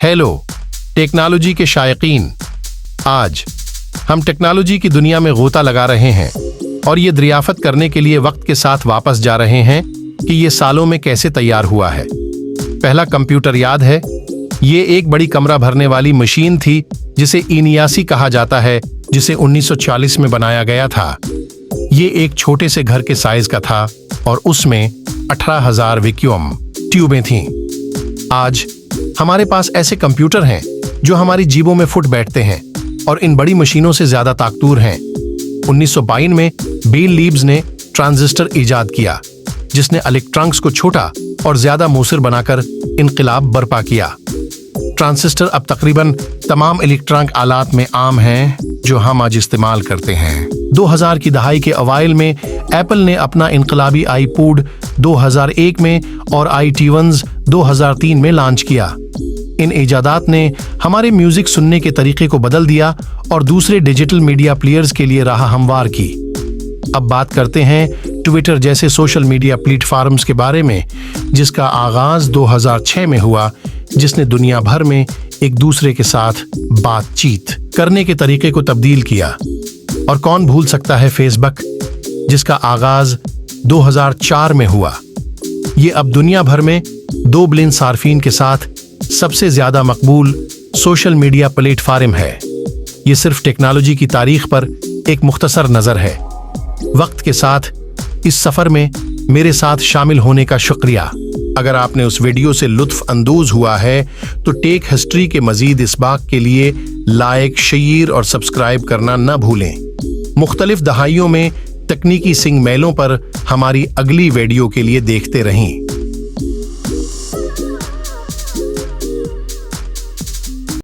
Hello technology के शायकीन, आज हम टेक्नोलॉजी की दुनिया में गोता लगा रहे हैं और ये दरियाफत करने के लिए वक्त के साथ वापस जा रहे हैं कि ये सालों में कैसे तैयार हुआ है। पहला कंप्यूटर याद है? ये एक बड़ी कमरा भरने वाली मशीन थी जिसे ENIAC कहा जाता है, जिसे 1940 में बनाया गया था। ये एक छोटे से घर के साइज का था और उसमें 18,000 वैक्यूम ट्यूबें थीं। आज हमारे पास ऐसे कंप्यूटर हैं जो हमारी जेबों में फुट बैठते हैं और इन बड़ी मशीनों से ज्यादा ताकतवर हैं। 1952 में बिल लीब्स ने ट्रांजिस्टर इजाद किया, जिसने इलेक्ट्रॉन्स को छोटा और ज्यादा मूसर बनाकर इनकलाब बर्पा किया। ट्रांजिस्टर अब तकरीबन तमाम इलेक्ट्रॉनिक आलात में आम हैं जो हम आज इस्तेमाल करते हैं। 2000 की दहाई के अवाइल में एप्पल ने अपना इनकलाबी आईपॉड 2001 में और iTunes 2003 में लॉन्च किया। इन इजादात ने हमारे म्यूजिक सुनने के तरीके को बदल दिया और दूसरे डिजिटल मीडिया प्लेयर्स के लिए राह हमवार की। अब बात करते हैं ट्विटर जैसे सोशल मीडिया प्लेटफॉर्म्स के बारे में, जिसका आगाज 2006 में हुआ, जिसने दुनिया भर में एक दूसरे के साथ बातचीत करने के तरीके को तब्दील किया। और कौन भूल सकता है फेसबुक, जिसका आगाज 2004 में हुआ। ये अब दुनिया भर में 2 बिलियन सार्फिन के साथ सबसे ज्यादा मकबूल सोशल मीडिया प्लेटफॉर्म है। ये सिर्फ टेक्नोलॉजी की तारीख पर एक मुख्तसर नजर है। वक्त के साथ इस सफर में मेरे साथ शामिल होने का शुक्रिया। अगर आपने उस वीडियो से लुत्फ अंदोज हुआ है तो टेक हिस्ट्री के मजीद इसबाक के लिए लाइक, शेयर और सब्सक्राइब करना न भूलें। मुख्तलिफ दहाइयों में तकनीकी सिंग मेलों पर हमारी अगली वीडियो के लिए देखते रहें।